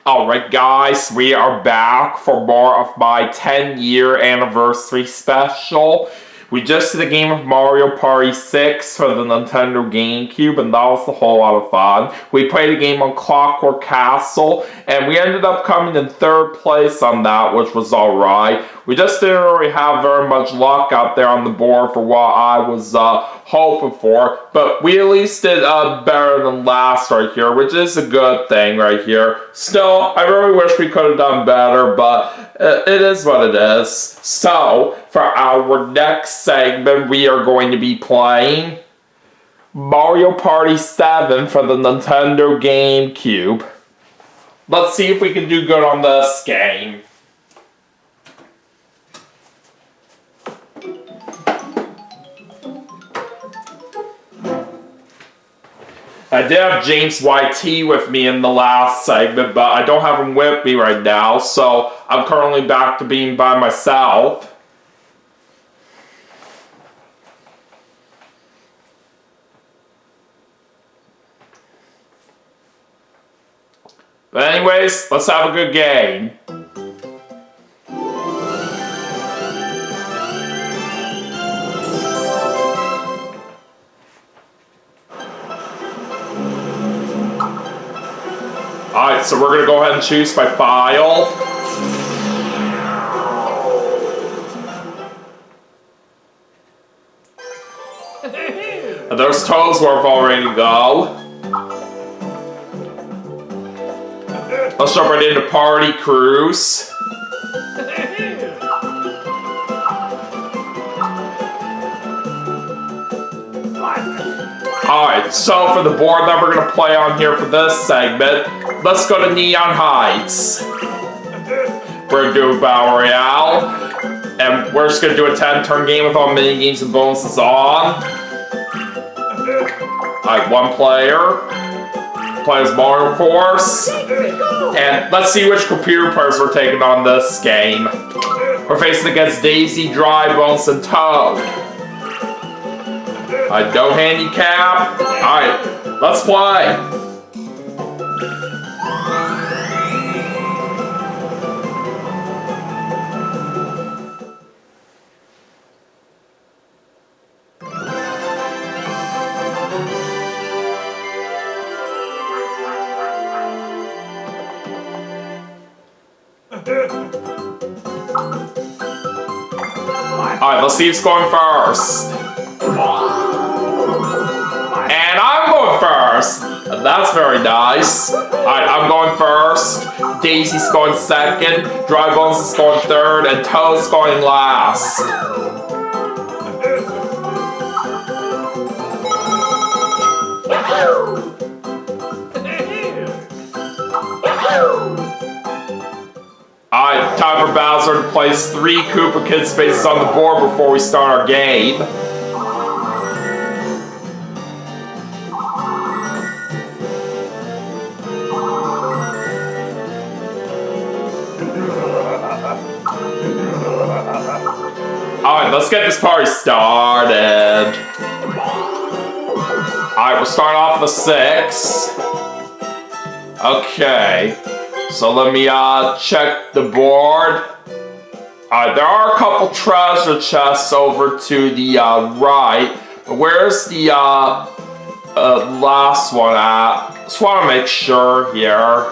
Alright guys, we are back for more of my 10-year anniversary special. We just did a game of Mario Party 6 for the Nintendo GameCube, and that was a whole lot of fun. We played a game on Clockwork Castle, and we ended up coming in 3rd place on that, which was alright. We just didn't really have very much luck out there on the board for what I was hoping for, but we at least did better than last right here, which is a good thing right here. Still, I really wish we could have done better, but it is what it is. So, for our next segment, we are going to be playing Mario Party 7 for the Nintendo GameCube. Let's see if we can do good on this game. I did have James YT with me in the last segment, but I don't have him with me right now, so I'm currently back to being by myself. But anyways, let's have a good game. Alright, so we're going to go ahead and choose my file. And there's Toad's where I've ready to go. Let's jump right into Party Cruise. Alright, so for the board that we're going to play on here for this segment, let's go to Neon Heights. We're going to do a Battle Royale, and we're just going to do a 10-turn game with all mini games and bonuses on. Alright, one player. Play as Mario, of course. And let's see which computer players we're taking on this game. We're facing against Daisy, Dry Bones, and Toad. Alright, no handicap. Alright, let's play. Alright, let's see who's going first. And I'm going first! That's very nice. Alright, I'm going first. Daisy's going second. Dry Bones is going third. And Toad's going last. Alright, time for Bowser to place 3 Koopa Kid spaces on the board before we start our game. Alright, let's get this party started. Alright, we'll start off with a 6. Okay. So let me check the board. Alright, there are a couple treasure chests over to the right. But where's the last one at? Just want to make sure here.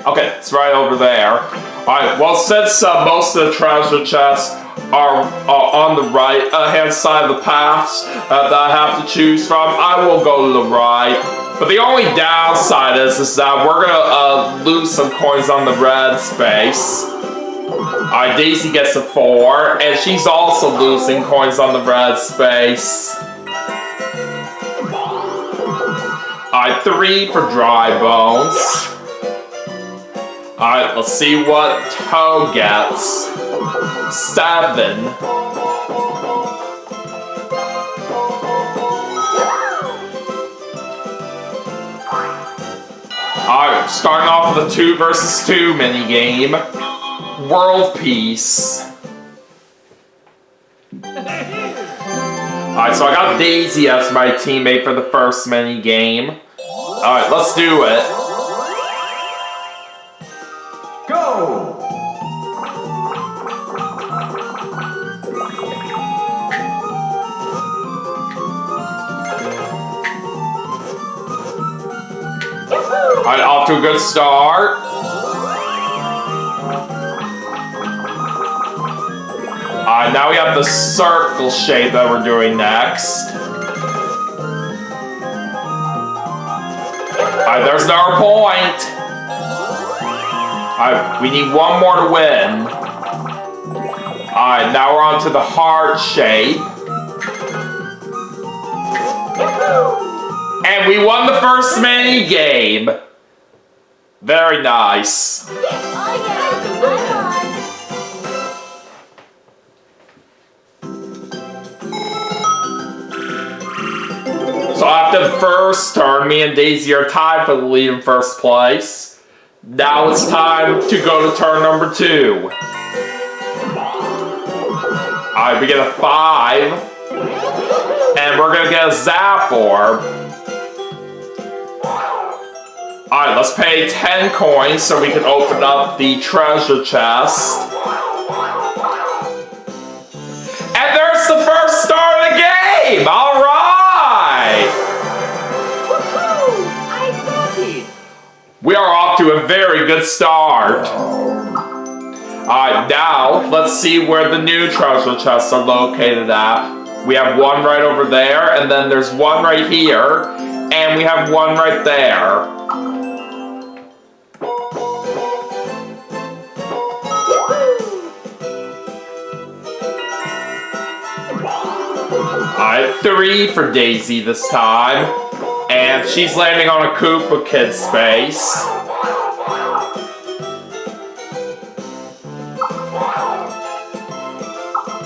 Okay, it's right over there. Alright, well since most of the treasure chests are on the right hand side of the paths that I have to choose from, I will go to the right. But the only downside is that we're gonna lose some coins on the red space. Alright, Daisy gets a 4, and she's also losing coins on the red space. Alright, 3 for Dry Bones. Alright, let's see what Toad gets. 7. Alright, starting off with a 2 versus 2 minigame. World Peace. Alright, so I got Daisy as my teammate for the first mini game. Alright, let's do it. Go! Alright, off to a good start. Alright, now we have the circle shape that we're doing next. Alright, there's our point. Alright, we need one more to win. Alright, now we're on to the heart shape. And we won the first mini game. Very nice. So after the first turn, me and Daisy are tied for the lead in first place. Now it's time to go to turn number 2. Alright, we get a 5. And we're gonna get a Zap Orb. Alright, let's pay 10 coins so we can open up the treasure chest. And there's the first star of the game! Alright! We are off to a very good start. Alright, now let's see where the new treasure chests are located at. We have one right over there, and then there's one right here, and we have one right there. Alright, 3 for Daisy this time. And she's landing on a Koopa Kid space.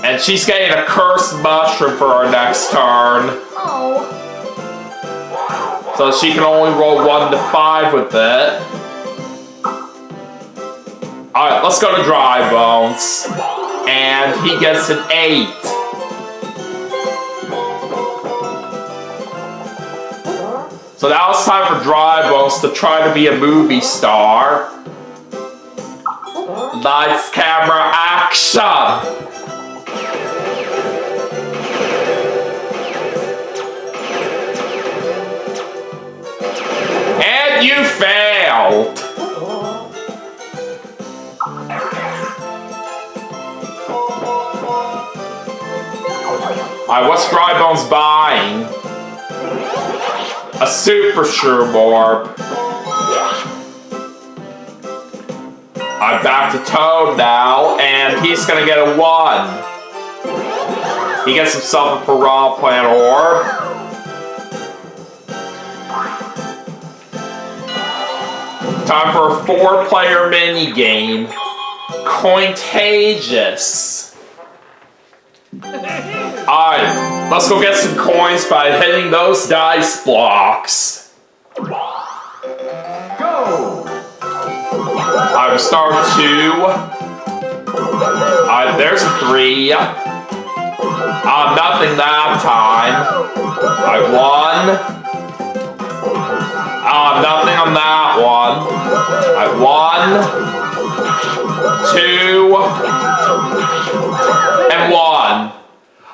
And she's getting a cursed mushroom for our next turn. Oh. So she can only roll 1 to 5 with it. Alright, let's go to Dry Bones. And he gets an 8. So now it's time for Dry Bones to try to be a movie star. Lights, camera, action! And you failed! Alright, what's Dry Bones buying? A Super Shroom Orb. I'm back to Toad now, and he's gonna get a 1. He gets himself a Piranha Plant Orb. Time for a 4-player mini game. Cointagious. Alright, let's go get some coins by hitting those dice blocks. Go! Alright, we start with 2. Alright, there's a 3. Nothing that time. Alright, 1. Nothing on that one. Alright, 1, 2, and 1.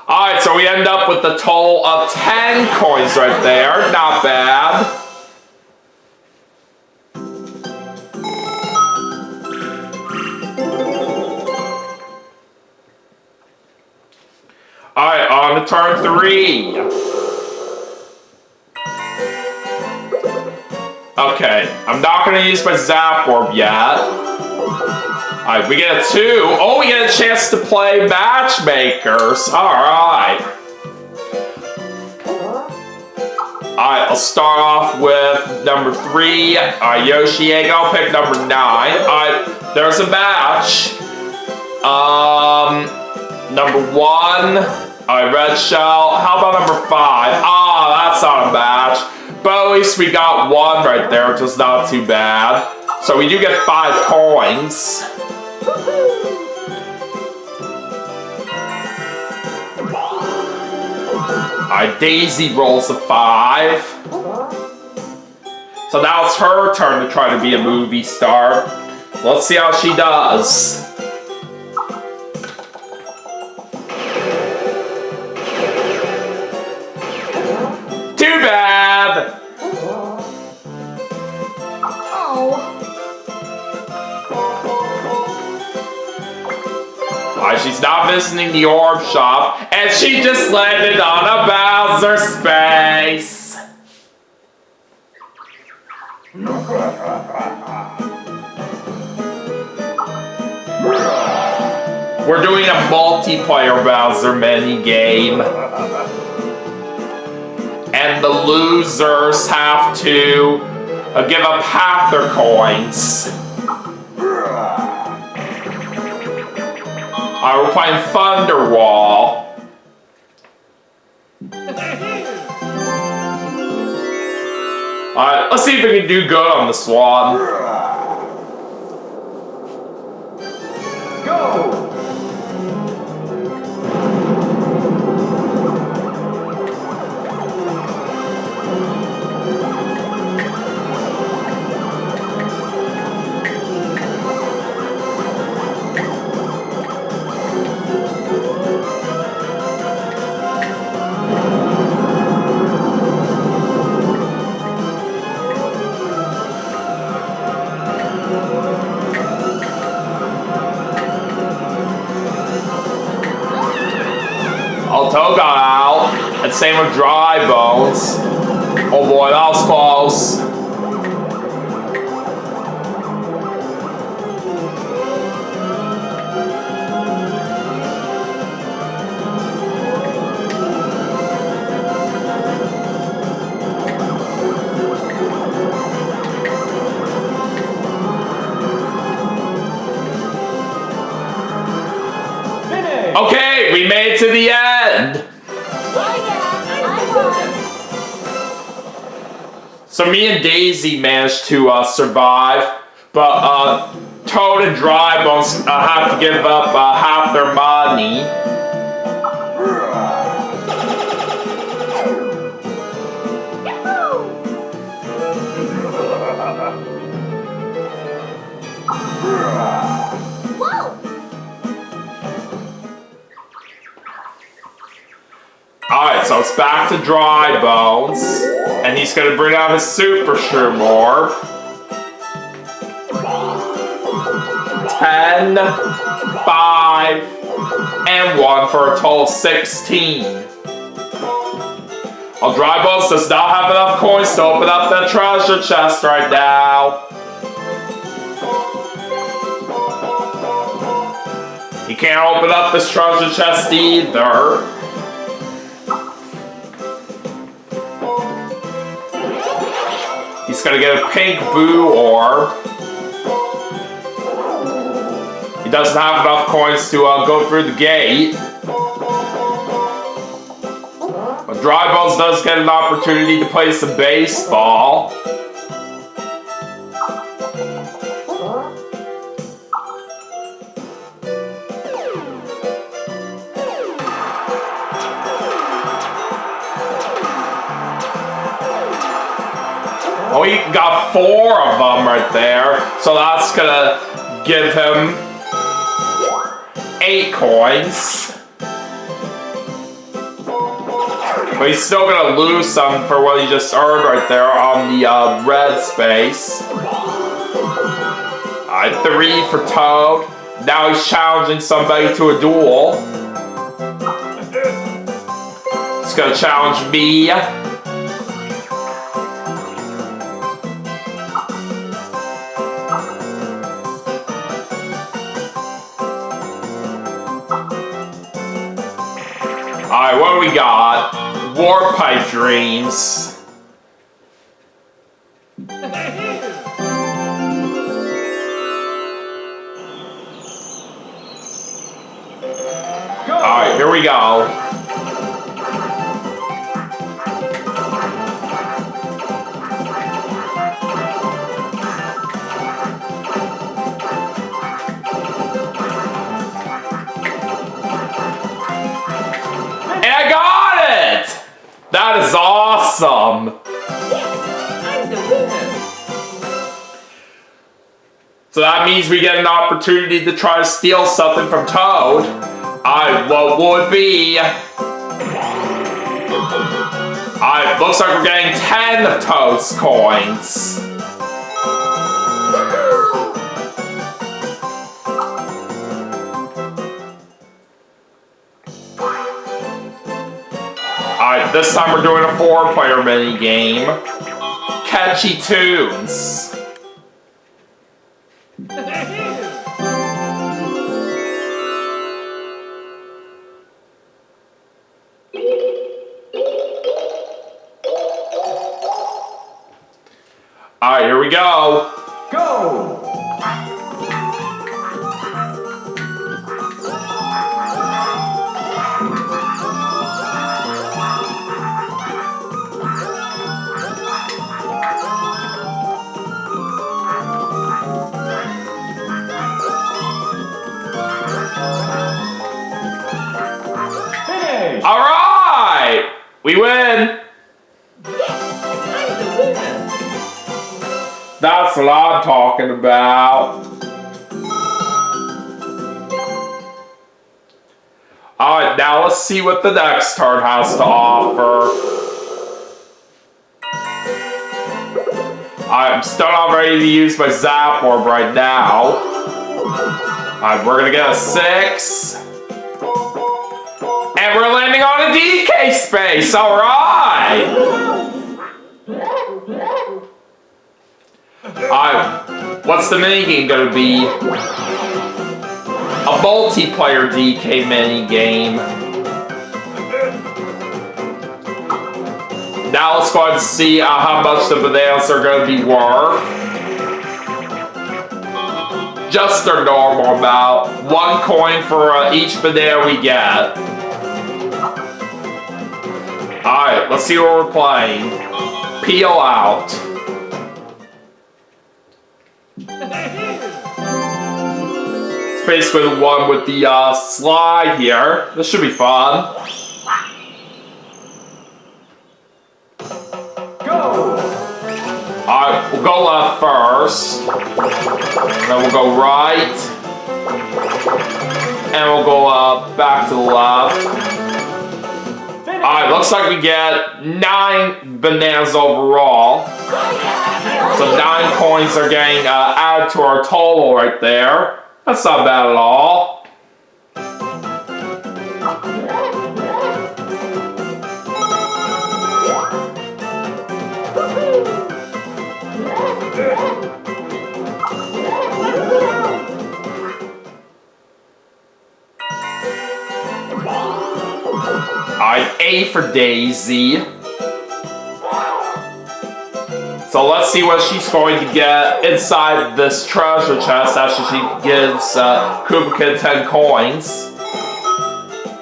Alright, so we end up with a total of 10 coins right there. Not bad. Alright, on to turn 3. Okay, I'm not going to use my Zap Orb yet. Alright, we get a 2. Oh, we get a chance to play Matchmakers. Alright. Alright, I'll start off with number 3. Alright, Yoshi Egg. I'll pick number 9. Alright, there's a match. Number 1. Alright, Red Shell. How about number 5? Ah, that's not a match. But at least we got 1 right there, which is not too bad. So we do get 5 coins. Alright, Daisy rolls a 5. So now it's her turn to try to be a movie star. Let's see how she does. Too bad! She's not visiting the orb shop, and she just landed on a Bowser space. We're doing a multiplayer Bowser minigame. And the losers have to give up half their coins. Alright, we're playing Thunderwall. Alright, let's see if we can do good on this one. Go! Alto got out, and same with Dry Bones. Oh boy, that was close. Okay, we made it to the end. So me and Daisy managed to survive, but Toad and Dry Bones have to give up half their money. Alright, so it's back to Dry Bones, and he's gonna bring out his Super Shroom Orb. 10, 5, and 1 for a total of 16. Well, Dry Bones does not have enough coins to open up that treasure chest right now. He can't open up this treasure chest either. He's gonna get a pink Boo Orb. He doesn't have enough coins to go through the gate. But Dry Bones does get an opportunity to play some baseball. Oh, he got 4 of them right there, so that's gonna give him 8 coins. But he's still gonna lose some for what he just earned right there on the red space. Alright, 3 for Toad. Now he's challenging somebody to a duel. He's gonna challenge me. Alright, what do we got? Warp Pipe Dreams. Alright, here we go. And I got it! come. I'm the winner. So that means we get an opportunity to try to steal something from Toad. What will it be? Looks like we're getting 10 of Toad's coins. This time we're doing a 4-player mini game. Catchy tunes. Alright, here we go. Go! Finish! Alright! We win! That's what I'm talking about. Alright, now let's see what the next turn has to offer. I'm still not ready to use my Zap Orb right now. Alright, we're gonna get a 6. And we're landing on a DK space, alright! What's the minigame gonna be? A multiplayer DK minigame. Now let's go ahead and see how much the bananas are gonna be worth. Just their normal amount. 1 coin for each banana we get. Alright, let's see what we're playing. Peel out. It's basically the one with the slide here. This should be fun. Go! Alright, we'll go left first. Then we'll go right. And we'll go back to the left. Alright, looks like we get 9 bananas overall. So 9 coins are getting added to our total right there. That's not bad at all. Alright, A for Daisy. So let's see what she's going to get inside this treasure chest after she gives Koopa Kid 10 coins.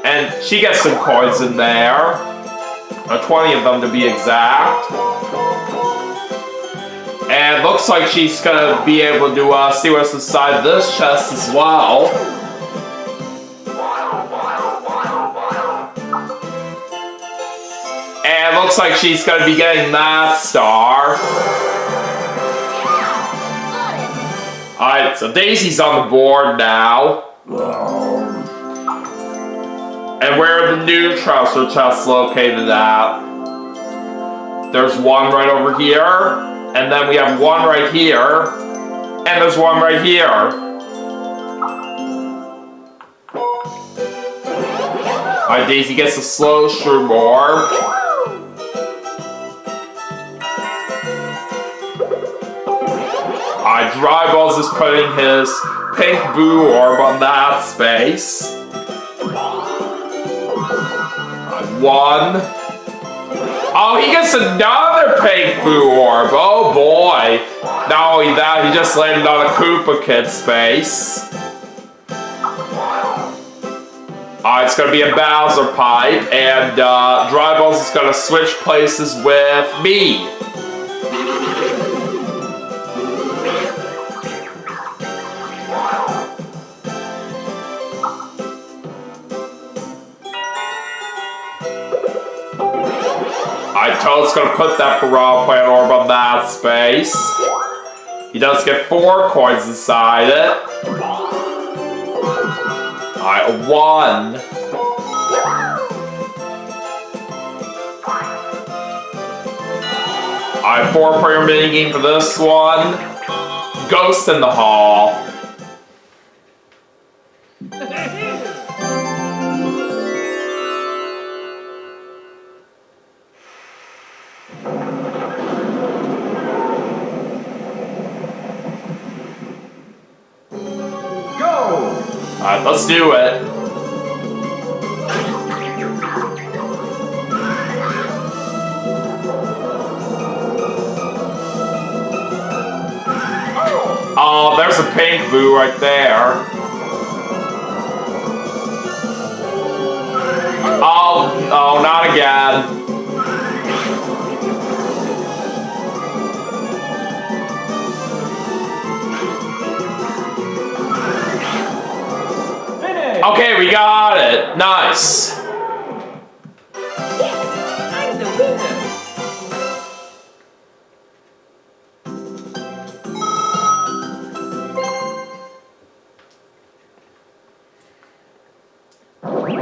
And she gets some coins in there. 20 of them to be exact. And looks like she's going to be able to see what's inside this chest as well. And looks like she's going to be getting that star. Alright, so Daisy's on the board now. And where are the new treasure chests located at? There's one right over here. And then we have one right here. And there's one right here. Alright, Daisy gets a slow shroom orb. Dry Balls is putting his pink boo orb on that space. 1. Oh, he gets another pink boo orb. Oh boy. Not only that, he just landed on a Koopa Kid space. It's going to be a Bowser pipe, and Dry Balls is going to switch places with me. Toad's gonna put that piranha plant orb on that space. He does get 4 coins inside it. Alright, 1. Alright, 4-player minigame for this one. Ghost in the Hall. Alright, let's do it. Oh, there's a pink boo right there. Oh, not again. Okay, we got it. Nice. I'm the winner.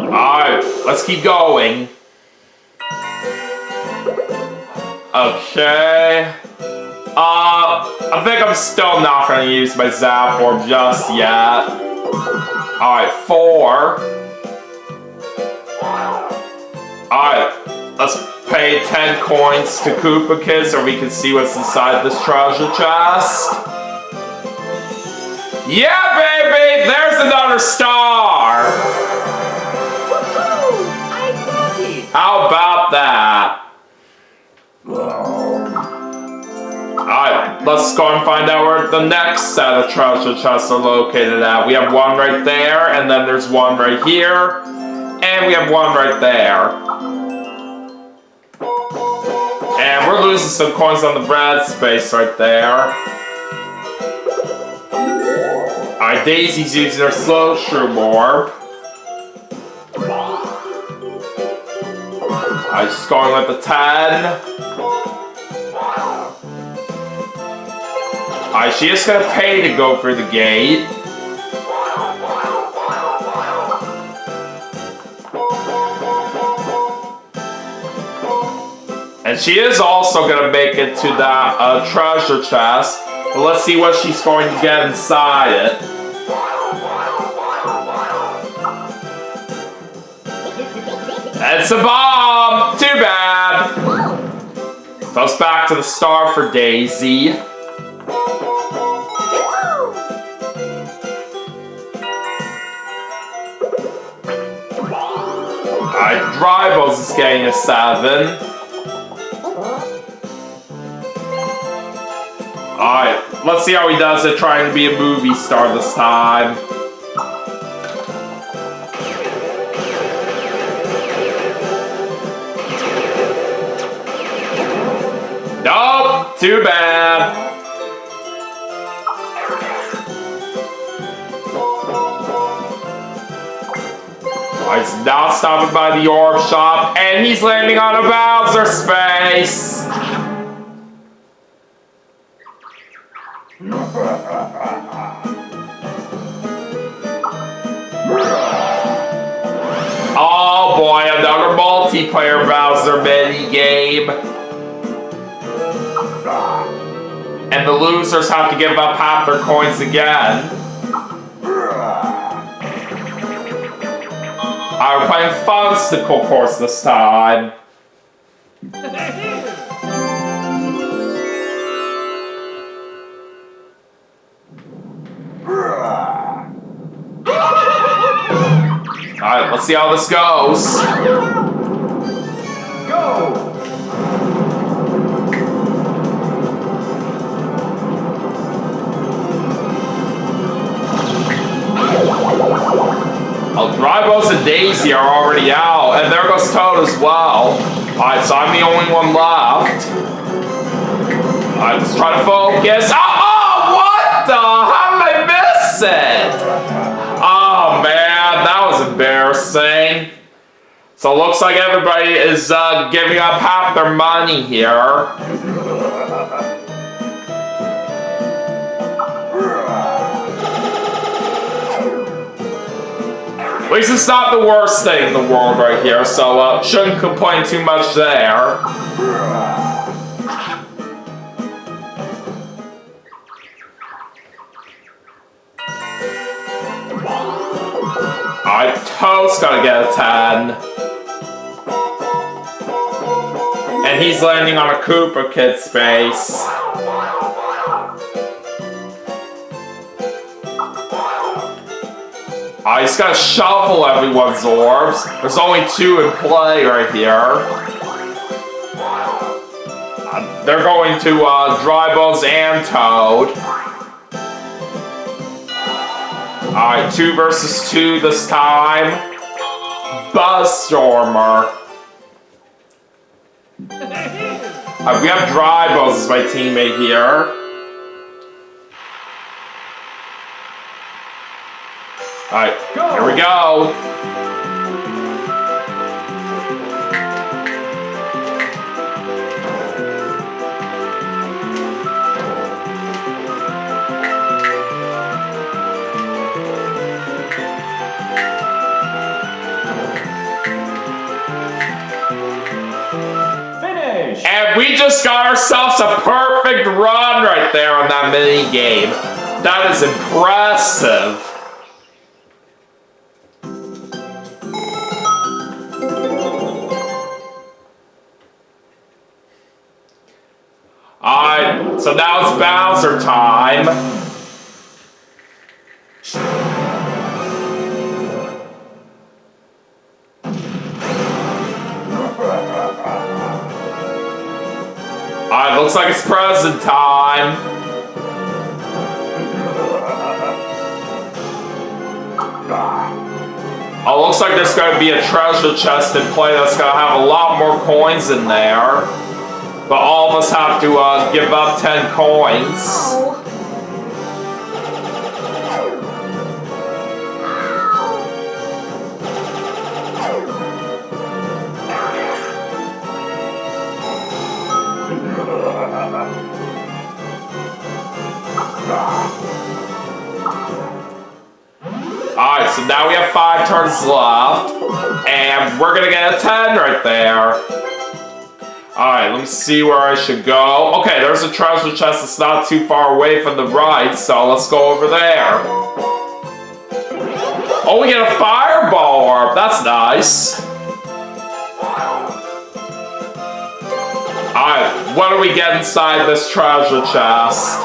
Alright, let's keep going. Okay. I think I'm still not gonna use my Zap Orb just yet. Alright, 4. Alright, let's pay 10 coins to Koopa Kid so we can see what's inside this treasure chest. Yeah, baby! There's another star! Woohoo! I got it. How about that? Alright, let's go and find out where the next set of treasure chests are located at. We have one right there, and then there's one right here, and we have one right there. And we're losing some coins on the bread space right there. Alright, Daisy's using her slow shroom orb. Alright, just going with the 10. Alright, she is gonna pay to go through the gate. And she is also gonna make it to that treasure chest. But let's see what she's going to get inside it. It's a bomb! Too bad! So it's back to the star for Daisy. Alright, Drybos is getting a 7. Alright, let's see how he does it trying to be a movie star this time. Nope, too bad. He's not stopping by the orb shop, and he's landing on a Bowser space. Oh boy, another multiplayer Bowser minigame. And the losers have to give up half their coins again. I'm playing Funsticle Course this time. Alright, let's see how this goes. Go! Oh, Drybos and Daisy are already out, and there goes Toad as well. Alright, so I'm the only one left. Alright, let's try to focus. Oh, what the? How did I miss it? Oh, man, that was embarrassing. So it looks like everybody is giving up half their money here. At least it's not the worst thing in the world right here, so shouldn't complain too much there. Alright, Toast gotta get a 10. And he's landing on a Koopa Kid space. I just gotta shuffle everyone's orbs. There's only 2 in play right here. They're going to Dry Bones and Toad. Alright, 2 versus 2 this time. Buzzstormer. We have Dry Bones as my teammate here. Alright, here we go. Finish! And we just got ourselves a perfect run right there on that mini game. That is impressive. Alright, so now it's Bowser time. Alright, looks like it's present time. Oh, looks like there's going to be a treasure chest in play that's going to have a lot more coins in there. But all of us have to give up 10 coins. Alright, so now we have 5 turns left. And we're going to get a 10 right there. Alright, let me see where I should go. Okay, there's a treasure chest that's not too far away from the right, so let's go over there. Oh, we get a fireball orb. That's nice. Alright, what do we get inside this treasure chest?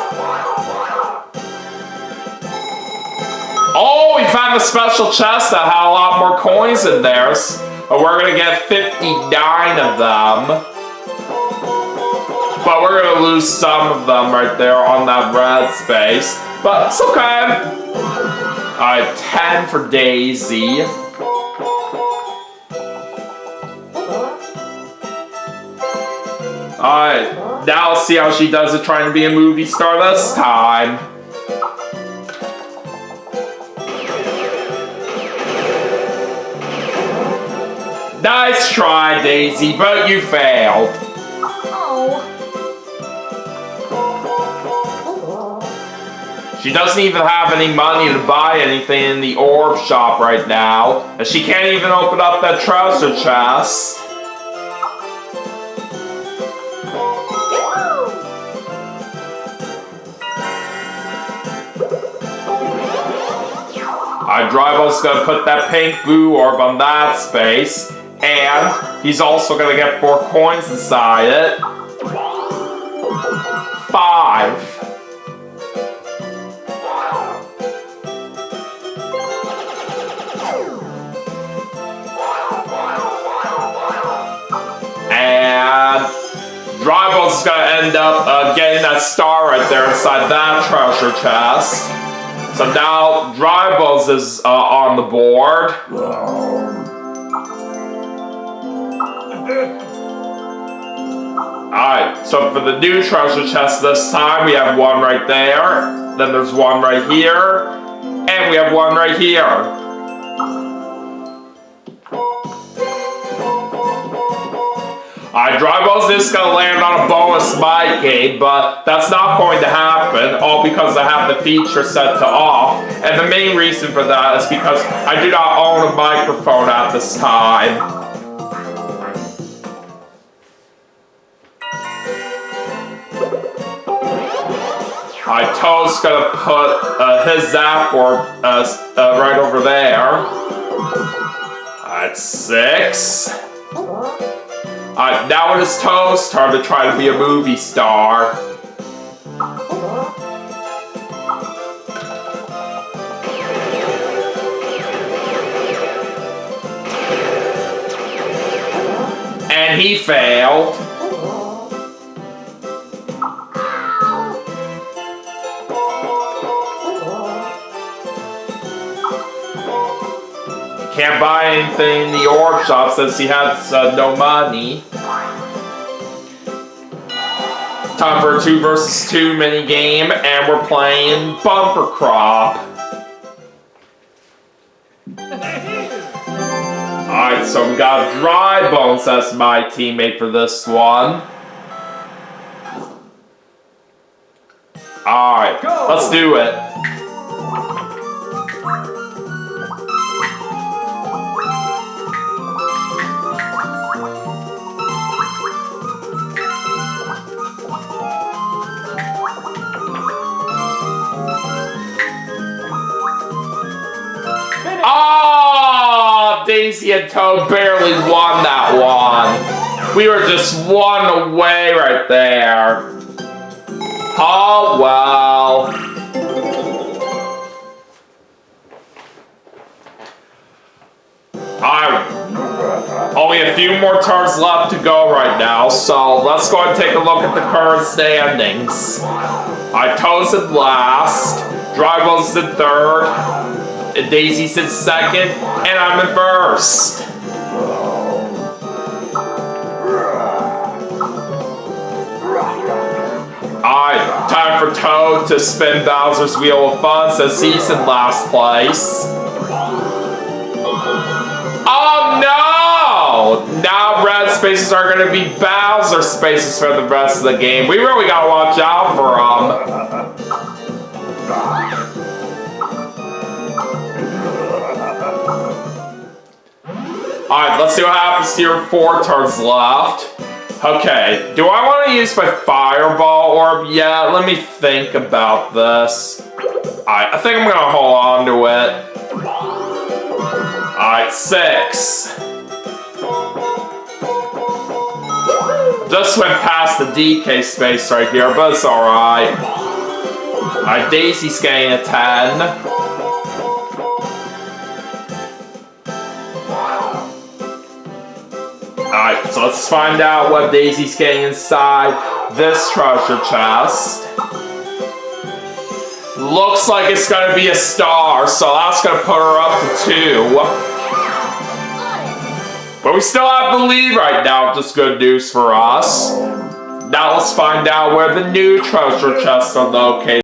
Oh, we found a special chest that had a lot more coins in there. But we're going to get 59 of them. But we're going to lose some of them right there on that red space. But it's okay. Alright, 10 for Daisy. Alright, now let's see how she does it trying to be a movie star this time. Nice try, Daisy, but you failed. She doesn't even have any money to buy anything in the orb shop right now, and she can't even open up that treasure chest. Drivo's gonna put that pink boo orb on that space, and he's also gonna get 4 coins inside it. 5. And Drivo's is gonna end up getting that star right there inside that treasure chest. So now Drybuzz is on the board. Alright, so for the new treasure chest this time, we have one right there, then there's one right here, and we have one right here. Dry Balls is going to land on a bonus mic game, but that's not going to happen, all because I have the feature set to off. And the main reason for that is because I do not own a microphone at this time. Toad's gonna put his zap orb right over there. Alright, 6. Now it is Toad's turn to try to be a movie star. And he failed. Can't buy anything in the orb shop since he has no money. Time for a 2 versus 2 mini game, and we're playing Bumper Crop. Alright, so we got Dry Bones as my teammate for this one. Alright, let's do it. Oh, Daisy and Toad barely won that one. We were just one away right there. Oh, well. Only a few more turns left to go right now, so let's go and take a look at the current standings. Toad's in last, Dry Bones in third, Daisy's in second, and I'm in first. Alright, time for Toad to spin Bowser's Wheel of Fun since he's in last place. Oh no! Now red spaces are going to be Bowser spaces for the rest of the game. We really got to watch out for them. Alright, let's see what happens here. 4 turns left. Okay, do I want to use my Fireball Orb? Yeah, let me think about this. Alright, I think I'm going to hold on to it. Alright, 6. Just went past the DK space right here, but it's alright. Alright, Daisy's getting a 10. Alright, so let's find out what Daisy's getting inside this treasure chest. Looks like it's going to be a star, so that's going to put her up to 2. But we still have the lead right now, which is good news for us. Now let's find out where the new treasure chests are located.